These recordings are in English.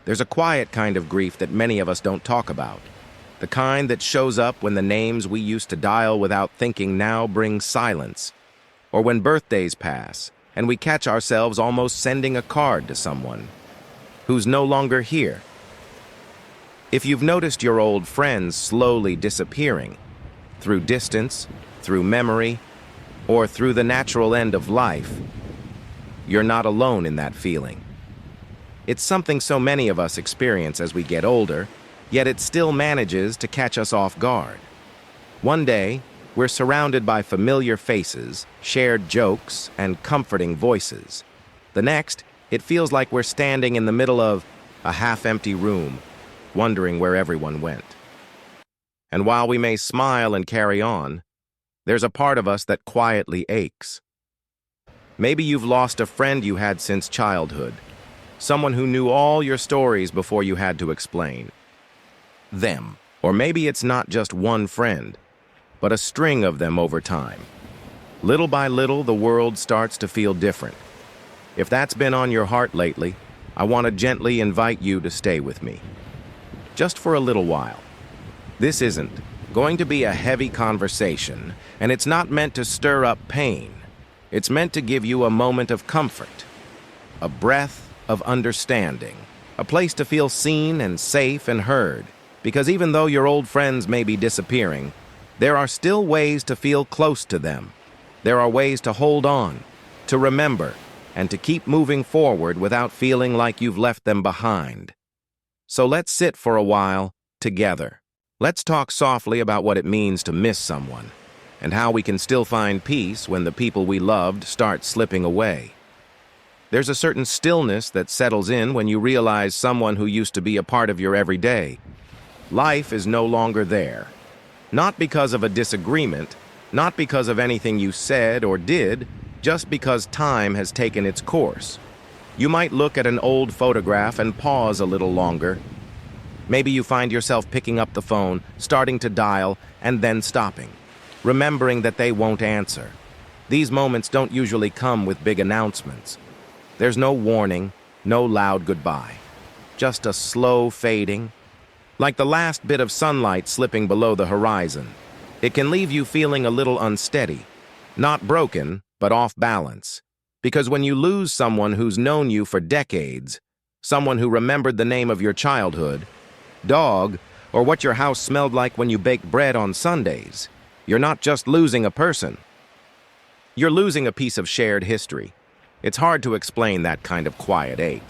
There's a quiet kind of grief that many of us don't talk about. The kind that shows up when the names we used to dial without thinking now bring silence. Or when birthdays pass and we catch ourselves almost sending a card to someone who's no longer here. If you've noticed your old friends slowly disappearing, through distance, through memory, or through the natural end of life, you're not alone in that feeling. It's something so many of us experience as we get older, yet it still manages to catch us off guard. One day, we're surrounded by familiar faces, shared jokes, and comforting voices. The next, it feels like we're standing in the middle of a half-empty room, wondering where everyone went. And while we may smile and carry on, there's a part of us that quietly aches. Maybe you've lost a friend you had since childhood, someone who knew all your stories before you had to explain them. Or maybe it's not just one friend, but a string of them over time. Little by little, the world starts to feel different. If that's been on your heart lately, I want to gently invite you to stay with me, just for a little while. This isn't going to be a heavy conversation, and it's not meant to stir up pain. It's meant to give you a moment of comfort, a breath of understanding, a place to feel seen and safe and heard. Because even though your old friends may be disappearing, there are still ways to feel close to them. There are ways to hold on, to remember, and to keep moving forward without feeling like you've left them behind. So let's sit for a while together. Let's talk softly about what it means to miss someone, and how we can still find peace when the people we loved start slipping away. There's a certain stillness that settles in when you realize someone who used to be a part of your everyday. Life is no longer there. Not because of a disagreement, not because of anything you said or did, just because time has taken its course. You might look at an old photograph and pause a little longer. Maybe you find yourself picking up the phone, starting to dial, and then stopping, remembering that they won't answer. These moments don't usually come with big announcements. There's no warning, no loud goodbye. Just a slow fading, like the last bit of sunlight slipping below the horizon. It can leave you feeling a little unsteady, not broken, but off balance. Because when you lose someone who's known you for decades, someone who remembered the name of your childhood, dog, or what your house smelled like when you baked bread on Sundays, you're not just losing a person. You're losing a piece of shared history. It's hard to explain that kind of quiet ache.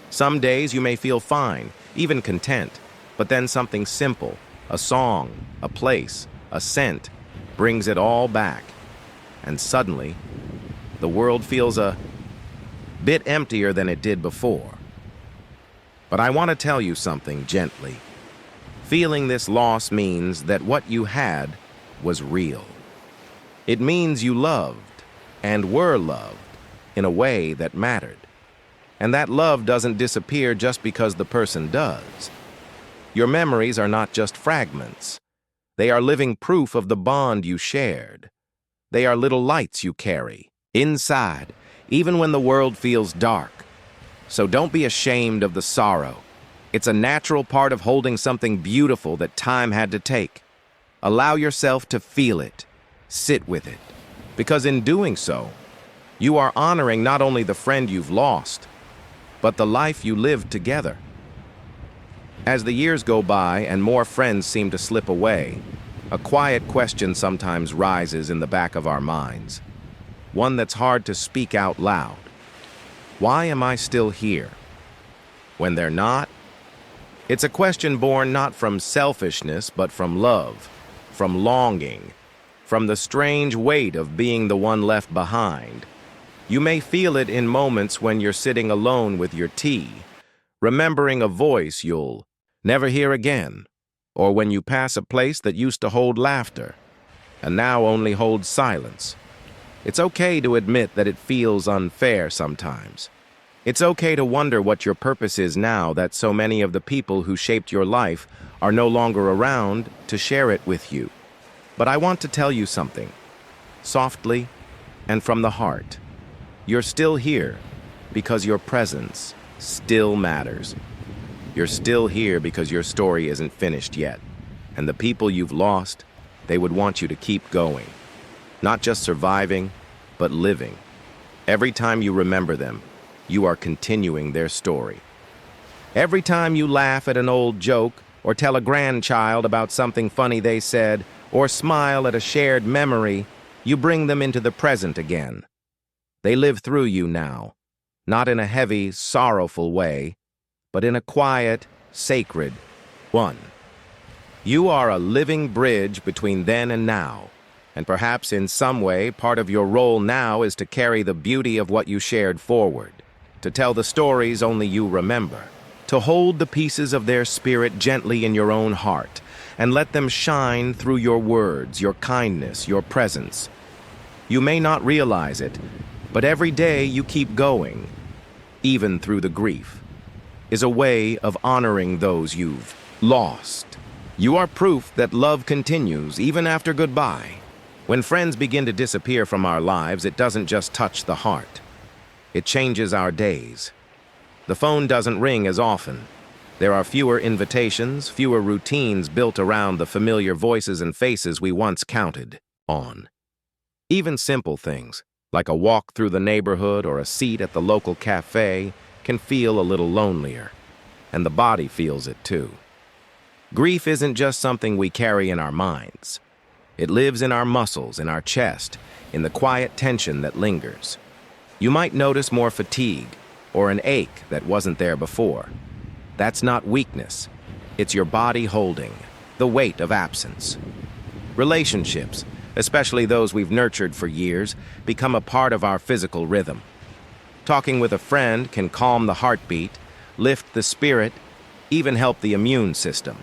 Some days you may feel fine, even content, but then something simple, a song, a place, a scent, brings it all back. And suddenly, the world feels a bit emptier than it did before. But I want to tell you something gently. Feeling this loss means that what you had was real. It means you loved and were loved in a way that mattered. And that love doesn't disappear just because the person does. Your memories are not just fragments. They are living proof of the bond you shared. They are little lights you carry inside, even when the world feels dark. So don't be ashamed of the sorrow. It's a natural part of holding something beautiful that time had to take. Allow yourself to feel it, sit with it, because in doing so, you are honoring not only the friend you've lost, but the life you lived together. As the years go by and more friends seem to slip away, a quiet question sometimes rises in the back of our minds. One that's hard to speak out loud. Why am I still here? When they're not? It's a question born not from selfishness, but from love, from longing, from the strange weight of being the one left behind. You may feel it in moments when you're sitting alone with your tea, remembering a voice you'll never hear again, or when you pass a place that used to hold laughter, and now only holds silence. It's okay to admit that it feels unfair sometimes. It's okay to wonder what your purpose is now that so many of the people who shaped your life are no longer around to share it with you. But I want to tell you something, softly and from the heart. You're still here because your presence still matters. You're still here because your story isn't finished yet. And the people you've lost, they would want you to keep going. Not just surviving, but living. Every time you remember them, you are continuing their story. Every time you laugh at an old joke, or tell a grandchild about something funny they said, or smile at a shared memory, you bring them into the present again. They live through you now, not in a heavy, sorrowful way, but in a quiet, sacred one. You are a living bridge between then and now, and perhaps in some way part of your role now is to carry the beauty of what you shared forward, to tell the stories only you remember, to hold the pieces of their spirit gently in your own heart, and let them shine through your words, your kindness, your presence. You may not realize it, but every day you keep going, even through the grief, is a way of honoring those you've lost. You are proof that love continues even after goodbye. When friends begin to disappear from our lives, it doesn't just touch the heart. It changes our days. The phone doesn't ring as often. There are fewer invitations, fewer routines built around the familiar voices and faces we once counted on. Even simple things, like a walk through the neighborhood or a seat at the local cafe, can feel a little lonelier. And the body feels it too. Grief isn't just something we carry in our minds. It lives in our muscles, in our chest, in the quiet tension that lingers. You might notice more fatigue, or an ache that wasn't there before. That's not weakness. It's your body holding the weight of absence. Relationships, especially those we've nurtured for years, become a part of our physical rhythm. Talking with a friend can calm the heartbeat, lift the spirit, even help the immune system.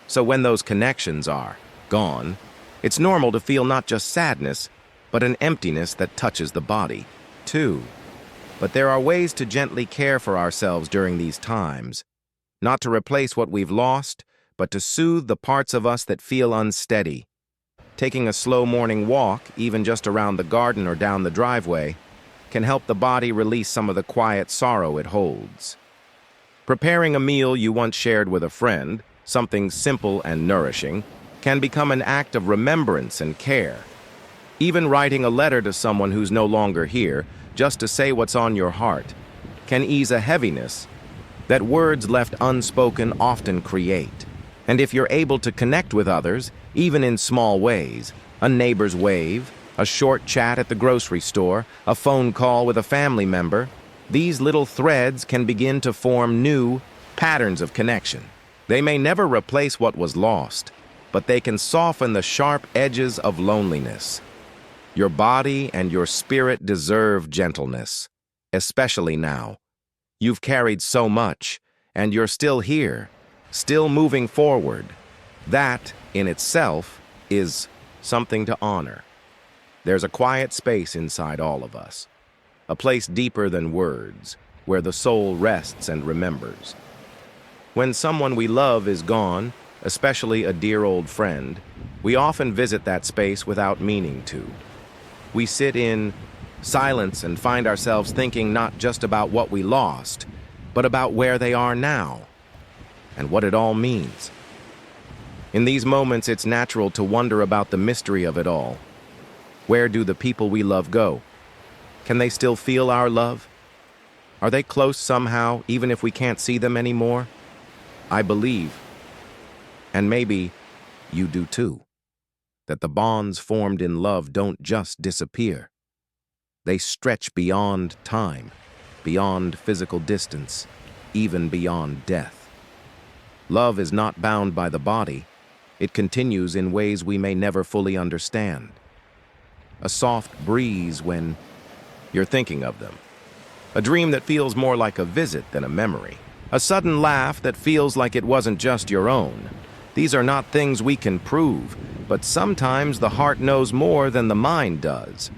So when those connections are gone, it's normal to feel not just sadness, but an emptiness that touches the body, too. But there are ways to gently care for ourselves during these times. Not to replace what we've lost, but to soothe the parts of us that feel unsteady. Taking a slow morning walk, even just around the garden or down the driveway, can help the body release some of the quiet sorrow it holds. Preparing a meal you once shared with a friend, something simple and nourishing, can become an act of remembrance and care. Even writing a letter to someone who's no longer here, just to say what's on your heart, can ease a heaviness that words left unspoken often create. And if you're able to connect with others, even in small ways, a neighbor's wave, a short chat at the grocery store, a phone call with a family member, these little threads can begin to form new patterns of connection. They may never replace what was lost, but they can soften the sharp edges of loneliness. Your body and your spirit deserve gentleness, especially now. You've carried so much, and you're still here, still moving forward. That, in itself, is something to honor. There's a quiet space inside all of us, a place deeper than words, where the soul rests and remembers. When someone we love is gone, especially a dear old friend, we often visit that space without meaning to. We sit in silence and find ourselves thinking not just about what we lost, but about where they are now and what it all means. In these moments, it's natural to wonder about the mystery of it all. Where do the people we love go? Can they still feel our love? Are they close somehow, even if we can't see them anymore? I believe, and maybe you do too, that the bonds formed in love don't just disappear. They stretch beyond time, beyond physical distance, even beyond death. Love is not bound by the body. It continues in ways we may never fully understand. A soft breeze when you're thinking of them. A dream that feels more like a visit than a memory. A sudden laugh that feels like it wasn't just your own. These are not things we can prove, but sometimes the heart knows more than the mind does.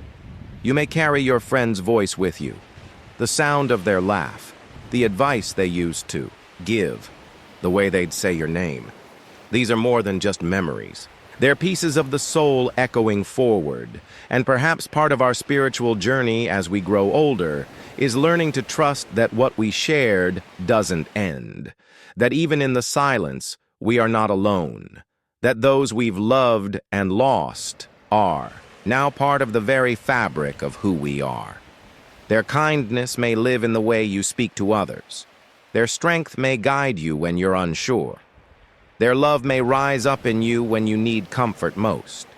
You may carry your friend's voice with you, the sound of their laugh, the advice they used to give, the way they'd say your name. These are more than just memories. They're pieces of the soul echoing forward, and perhaps part of our spiritual journey as we grow older is learning to trust that what we shared doesn't end, that even in the silence, we are not alone, that those we've loved and lost are now part of the very fabric of who we are. Their kindness may live in the way you speak to others. Their strength may guide you when you're unsure. Their love may rise up in you when you need comfort most.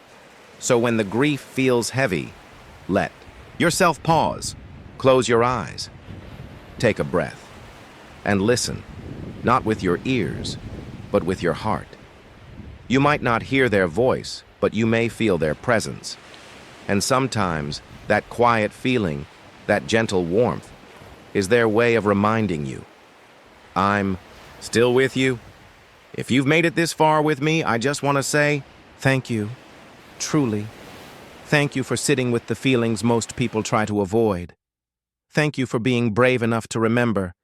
So when the grief feels heavy, let yourself pause, close your eyes, take a breath, and listen, not with your ears, but with your heart. You might not hear their voice, but you may feel their presence. And sometimes that quiet feeling, that gentle warmth, is their way of reminding you, I'm still with you. If you've made it this far with me, I just want to say thank you, truly. Thank you for sitting with the feelings most people try to avoid. Thank you for being brave enough to remember,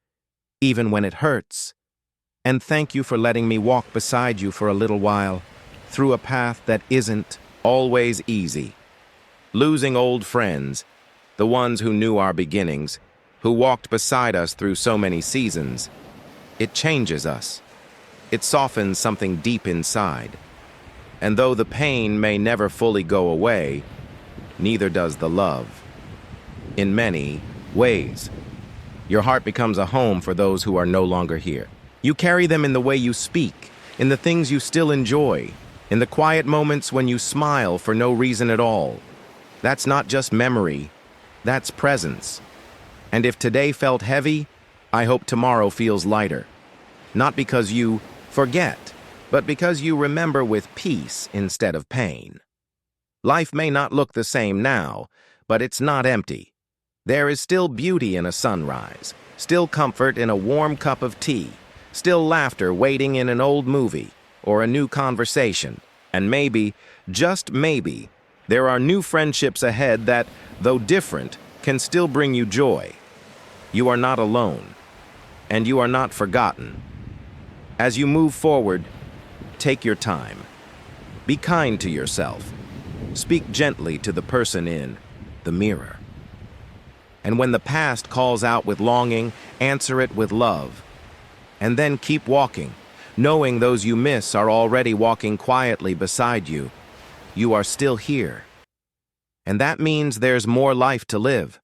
even when it hurts. And thank you for letting me walk beside you for a little while, through a path that isn't always easy. Losing old friends, the ones who knew our beginnings, who walked beside us through so many seasons, it changes us. It softens something deep inside. And though the pain may never fully go away, neither does the love. In many ways, your heart becomes a home for those who are no longer here. You carry them in the way you speak, in the things you still enjoy, in the quiet moments when you smile for no reason at all. That's not just memory, that's presence. And if today felt heavy, I hope tomorrow feels lighter. Not because you forget, but because you remember with peace instead of pain. Life may not look the same now, but it's not empty. There is still beauty in a sunrise, still comfort in a warm cup of tea, still laughter waiting in an old movie or a new conversation. And maybe, just maybe, there are new friendships ahead that, though different, can still bring you joy. You are not alone, and you are not forgotten. As you move forward, take your time. Be kind to yourself. Speak gently to the person in the mirror. And when the past calls out with longing, answer it with love. And then keep walking, knowing those you miss are already walking quietly beside you. You are still here. And that means there's more life to live.